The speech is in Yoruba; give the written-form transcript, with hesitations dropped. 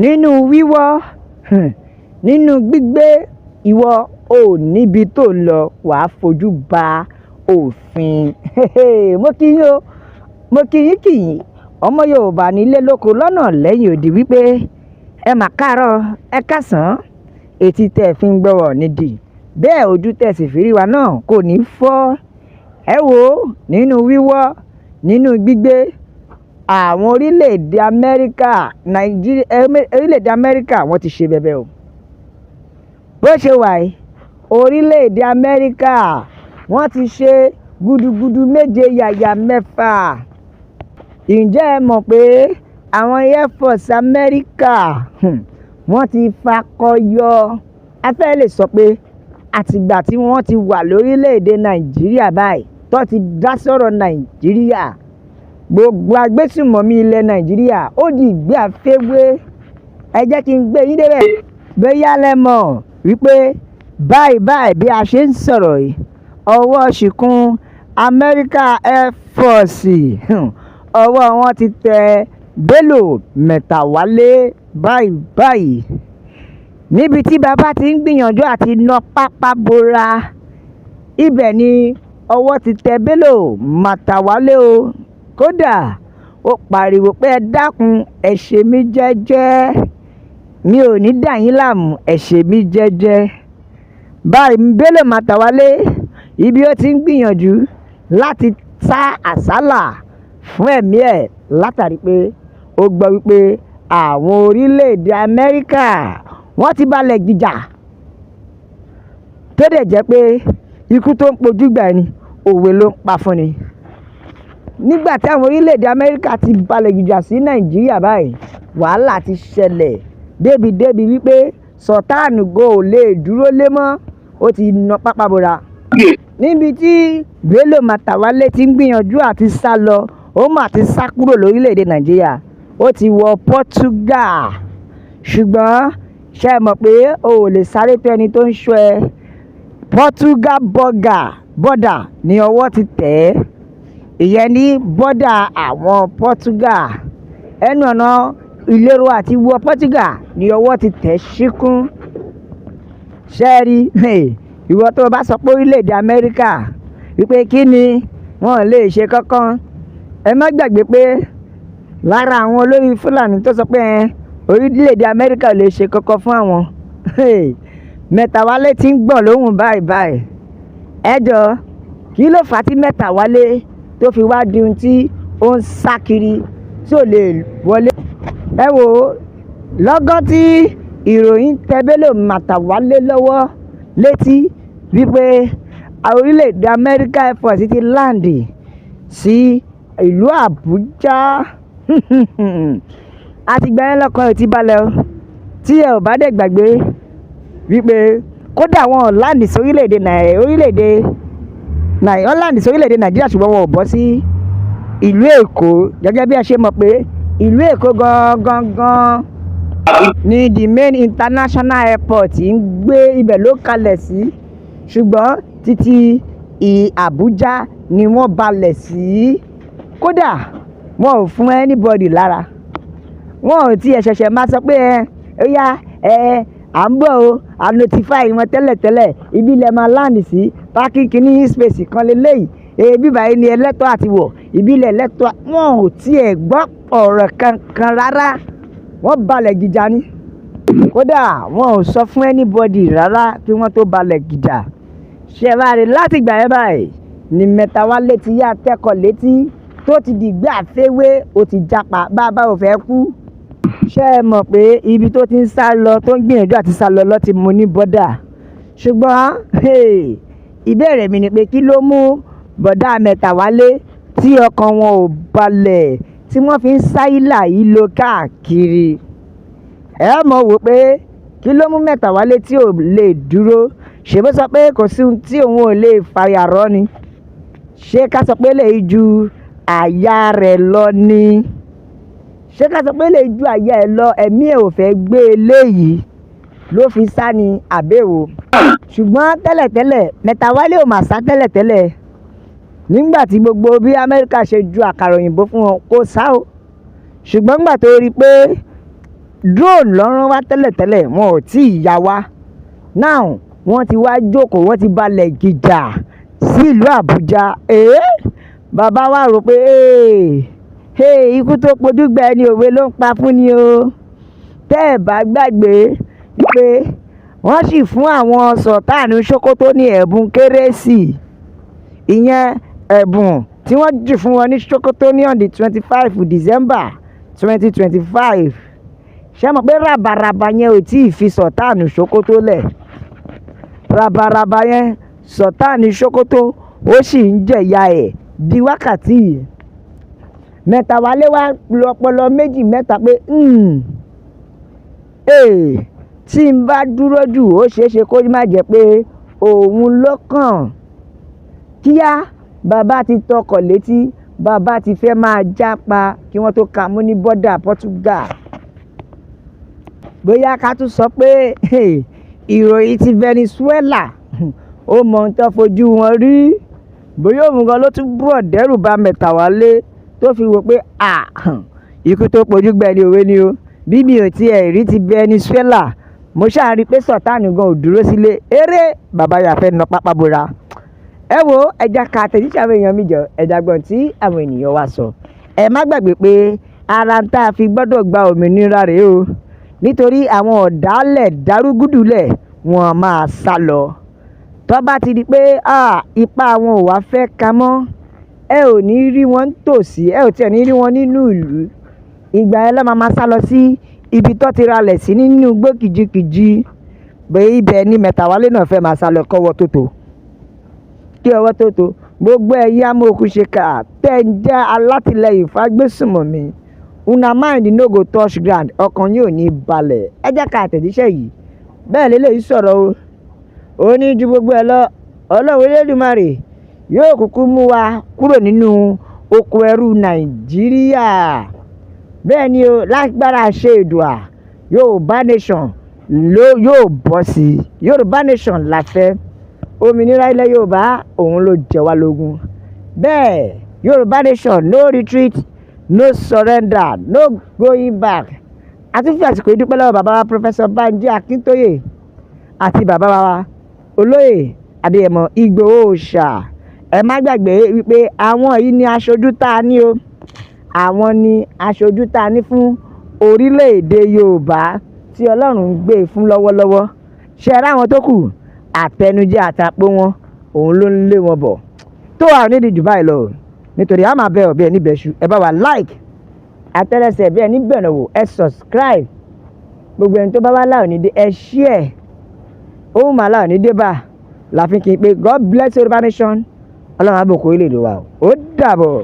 nínú wíwọ́ nínú gbígbé ìwọ ò níbi tó ń lọ wàá fojú ba òfin. Mo kí yín o, mo kí yín ọmọ Yorùbá nílé lóko lọ́nà lẹ́yìn odi wípé ẹ mà káàárọ̀ ẹ káàsán, etí tẹ́ fi ń gbọ́rọ̀ nídìí bẹ́ẹ̀ ojú tẹ́ sì fi rí wa náà kò ní fọ́. Ẹ wò ó, nínú wíwọ́ nínú gbígbé àwọn orílẹ̀-èdè Amẹ́ríkà orílẹ̀-èdè Amẹ́ríkà wọ́n ti ṣe bẹbẹ o. Bó ṣe wà yìí, orílẹ̀-èdè Amẹ́ríkà wọ́n ti ṣe gudugudu méje yàyà mẹ́fà. Ǹjẹ́ ẹ mọ̀ pé àwọn Air Force Amẹ́ríkà wọ́n ti fakọyọ? A fẹ́ lè sọ pé àtìgbà tí wọ́n ti wà lórílẹ̀-èdè Nàìjíríà báyìí tó ti dá sọ̀rọ̀ Nàìjíríà, gbogbo agbésùmọ̀mí ilẹ̀ Nàìjíríà ó di ìgbé àfẹ́wé. Ẹ jẹ́ kí n gbé yín débẹ̀ bóyá lẹ mọ̀ wípé báyìí bí a ṣe ń sọ̀rọ̀ yìí, ọwọ́ ṣìkún Amẹ́ríkà Air Force ọwọ́ wọn ti tẹ Bello Metawale báyìí níbi tí bàbá ti ń gbìyànjú àti ná pápá bora. Ibẹ̀ ni ọwọ́ ti tẹ Bello Metawale o. Kódà ó pariwo pé ẹ dákun ẹ ṣe mí jẹ́jẹ́, mi ò ní dà yín láàmú, ẹ ṣe mí jẹ́jẹ́. Báyìí Bello Metawale ibi ó ti ń gbìyànjú láti sá àsálà fún ẹ̀mí ẹ̀ látàrí pé ó gbọ́ wípé àwọn orílẹ̀-èdè Amẹ́ríkà wọ́n ti balẹ̀ gìjà, tó dẹ̀ jẹ́ pé ikú tó ń pojú gbà ni òwe ló ń pa fún ni. Nígbà tí àwọn orílẹ̀-èdè Amẹ́ríkà ti balẹ̀ gìjà sí Nàìjíríà báyìí, wàhálà ti ṣẹlẹ̀ débi wípé Sọ̀tánù ò lè dúró lé mọ́, ó ti ná pápá bora. Níbi tí Bello Metawale ti ń gbìyànjú àti sá lọ, ó mà ti sá kúrò lórílẹ̀-èdè Nàìjíríà, ó ti wọ Portugal. Ṣùgbọ́n ṣé ẹ mọ̀ pé o ò lè sáré tó ẹni tó ń ṣọ́ ẹ? Portugal bọ́dà ni ọwọ́ ti tẹ̀ ẹ́. Ìyẹn ní bọ́dà àwọn Portugal, ẹnu ọ̀nà ìlérò àti wọ Portugal ni ọwọ́ ti tẹ̀ ṣíkún. Ṣé rí ìwọ tó bá sọ pé orílẹ̀-èdè Amẹ́ríkà wípé kí ni wọ́n lè ṣe kankan, ẹ má gbàgbé pé lára àwọn olórí Fúlàní tó sọ pé orílẹ̀-èdè Amẹ́ríkà ò lè ṣe kankan fún àwọn, Metawale ti ń gbọ̀n lóhùn báyìí. Ẹ jọ kí ló fà á tí Metawale tó fi wá di ohun tí ó ń sá kiri tí ò lè wọlé? Ẹ wò ó, lọ́gán tí ìròyìn tẹ Bello Metawale lọ́wọ́ létí wípé orílẹ̀-èdè Amẹ́ríkà Air Force ti láǹdì sí ìlú Àbújá, àtìgbà yẹn lọ́kàn ẹ̀ ti balẹ̀ o. Tí ẹ ò bá dẹ̀ gbàgbé wípé kódà wọn ò láǹdì sí orílẹ̀-èdè Nàìjíríà ṣùgbọ́n wọn ò bọ́ sí ìlú Èkó. Gẹ́gẹ́ bí ẹ ṣe mọ̀ pé ìlú Èkó gangan ni the main international airport ń gbé, ibẹ̀ ló kalẹ̀ sí. Ṣùgbọ́n títí Àbújá ni wọ́n balẹ̀ sí. Kódà wọn ò fún anybody lára, wọn ò tiẹ̀ ṣẹ̀ṣẹ̀ máa sọ pé ó yá à ń bọ̀ o, à notify wọn tẹ́lẹ̀ ibi ilẹ̀ máa láǹdì sí parking kìíní space kan lélẹ́yìí, ibi báyìí ni ẹlẹ́tọ̀ àti wọ̀, ibi ilẹ̀ ẹlẹ́tọ̀. Wọn ò tiẹ̀ gbọ́ ọ̀rọ̀ kankan rárá, wọ́n balẹ̀ gìjà ni. Kódà wọn ò sọ fún anybody rárá kí wọ́n tó balẹ̀ gìjà. Ṣé wá rí láti ìgbà yẹn báyìí ni Metawale ti yá tẹ́kọ̀ létí tó ti dìgbé àfẹ́wé, ó ti jápa bàbá ò fẹ́ kú. Ṣé ẹ mọ̀ pé ibi tó ti ń sá lọ, tó ń gbìyànjú àti sá lọ ti mú ní bọ́dà? Ṣùgbọ́n ìbéèrè mi ni pé kí ló mú bọ̀dá Metawale tí ọkàn wọn ò balẹ̀, tí wọ́n fi ń sá ìlà yìí lọ káàkiri? Ẹ mọ̀ wò pé kí ló mú Metawale tí ò lè dúró? Ṣé bó sọ pé kò sí ohun tí òun ò lè fàyà rọ́ ni? Ṣé ká sọ pé lè ju àyà rẹ̀ lọ ni? Ṣé ká sọ pé lè ju àyà ẹ̀ lọ, ẹ̀mí ẹ̀ ò fẹ́ gbé eléyìí ló fi sá ni àbẹ̀wò? Ṣùgbọ́n tẹ́lẹ̀tẹ́lẹ̀ Metawale ò mà sá tẹ́lẹ̀tẹ́lẹ̀. Nígbà tí gbogbo bí Amẹ́ríkà ṣe ju àkàrà òyìnbó fún wọn, kò sá o. Ṣùgbọ́n nígbà tó rí pé drone lọ́rùn wá tẹ́lẹ̀tẹ́lẹ̀ wọn ò tí ì yá wá now wọ́n ti wá jókòó wọ́n ti balẹ̀ gìjà sí ìlú Àbújá bàbá wa rò pé ikú tó pojú gbẹ ni òwe ló ń pa fún ni o tẹ́ ẹ̀ bá gbàgbé pé wọ́n sì fún àwọn Sultan Sokoto ní ẹ̀bùn kérésì ìyẹn ẹ̀bùn tí wọ́n jù fún wọn ní Sokoto ní on the 25 December 2025 ṣé mọ̀ pé rabaraba yẹn ò tí ì fi Sultan Sokoto lẹ̀ rabaraba yẹn Sultan Sokoto ó sì ń jẹ̀yà ẹ̀ di wákàtí yìí Metawale wá lọ́pọlọ méjì mẹ́ta pé tí n bá dúró jù ó ṣeéṣe kó má jẹ́ pé òun ló kàn kíá bàbá ti tọkọ̀ létí bàbá ti fẹ́ máa jápa kí wọ́n tó ka mú ní bọ́dà Portugal bóyá ká tún sọ pé ìròyìn ti Venezuela ó mọ ohun tó fojú wọn rí bóyá òun gan ló tún búrọ̀ dẹ́rù bà Metawale tó fi wò pé ikú tó pojú gbẹ ni òwe ni o bí mi ò tiẹ̀ rí ti Venezuela mo ṣáà rí pé Sultan gan ò dúró sílé eré bàbá yà fẹ́ na pápá bora ẹ wo ẹja ka àtẹ̀jíṣẹ́ àwọn èèyàn mi jọ ẹja gbọ́n tí àwọn ènìyàn wa sọ ẹ má gbàgbé pé ara ń tá a fi gbọ́dọ̀ gba òmìnira rèé o nítorí àwọn ọ̀dàlẹ̀ darúgúdùlẹ̀ wọn máa sá lọ tó bá ti di pé ipa àwọn ò wá fẹ́ ka mọ́ ẹ ò ní rí wọn tòsí ẹ ò tiẹ̀ ní rí wọn nínú ìlú ìgbà yẹn ló máa sá lọ sí ibi tó ti ralẹ̀ sí nínú igbó kìjikìji bẹ́ẹ̀ ibẹ̀ ni Metawale náà fẹ́ máa sá lọ kọ́wọ́ tó tó kí ọwọ́ tó tó gbogbo ẹ̀yin amóhùnkùṣèkà tẹ́ ń jẹ́ alátìlẹyìn fágbésùmọ̀mí una mind no go touch ground ọkàn yóò ní balẹ̀ ẹ jẹ́ ká àtẹ̀jíṣẹ́ yìí bẹ́ẹ̀ lélẹ́yìí sọ̀rọ̀ o ó ní ju gbogbo ẹ lọ Ọlọ́run Elédùmarè yóò kúkú mú wa kúrò nínú oko ẹrú Nàìjíríà bẹ́ẹ̀ ni o lágbára ṣe èdùà Yorùbá nation yóò bọ́ sí Yorùbá nation la fẹ́ òmìnira ilẹ̀ Yorùbá òun ló jẹ wá lógún bẹ́ẹ̀ Yorùbá nation no retreat no surrender no going back àti fi àsìkò ìdúpẹ́ lọ́wọ́ bàbá wa Professor Banji Akintoye àti bàbá wa Olóyè Adéyẹmọ Ìgbòho Òòṣà ẹ má gbàgbé wípé àwọn yìí ni aṣojú tá a ní o àwọn ni aṣojú tá a ní fún orílẹ̀-èdè Yorùbá tí Ọlọ́run ń gbé fún lọ́wọ́lọ́wọ́ ṣe ara àwọn tó kù àtẹnujẹ àtàpó wọn òun ló ń lé wọn bọ̀ tó wà nídìí jù báyìí lọ nítorí a máa bẹ ọ̀bẹ ẹ̀ níbẹ̀ ṣu ẹ bá wa like àtẹlẹsẹ̀ bí ẹ níbẹ̀ náà wò ẹ subscribe gbogbo ẹni tó bá wá láwọn nídìí ẹ share ohun màá láwọn nídìí bá láfi kí n pé God bless Yorùbá nation Ọlọ́run àbòkù ilé ìlú wa ó dàbọ̀.